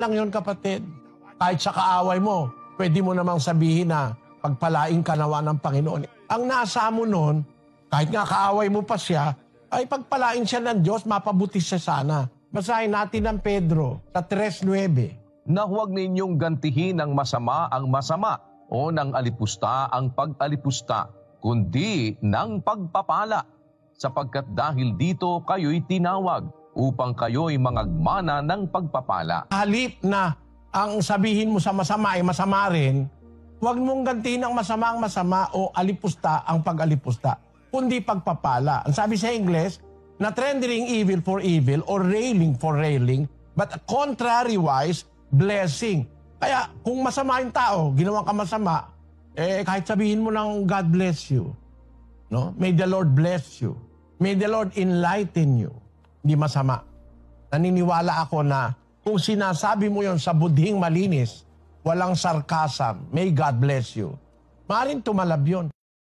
lang yun, kapatid. Kahit sa kaaway mo, pwede mo namang sabihin na pagpalaing ka nawa ng Panginoon. Ang nasa mo nun, kahit nga kaaway mo pa siya, ay pagpalaing siya ng Diyos, mapabuti siya sana. Basahin natin ang Pedro sa 3:9. Na huwag ninyong gantihin ng masama ang masama o ng alipusta ang pag-alipusta, kundi ng pagpapala. Sapagkat dahil dito kayo'y tinawag upang kayo'y mangagmana ng pagpapala. Halip na ang sabihin mo sa masama ay masama rin, huwag mong gantihin ng masama ang masama o alipusta ang pag-alipusta, kundi pagpapala. Ang sabi sa Ingles, not rendering evil for evil or railing for railing, but contrariwise, blessing. Kaya kung masama yung tao, ginawa ka masama, kahit sabihin mo ng God bless you. No? May the Lord bless you. May the Lord enlighten you. Hindi masama. Naniniwala ako na kung sinasabi mo yon sa budhing malinis, walang sarcasm, may God bless you. Maaaring tumalab yun.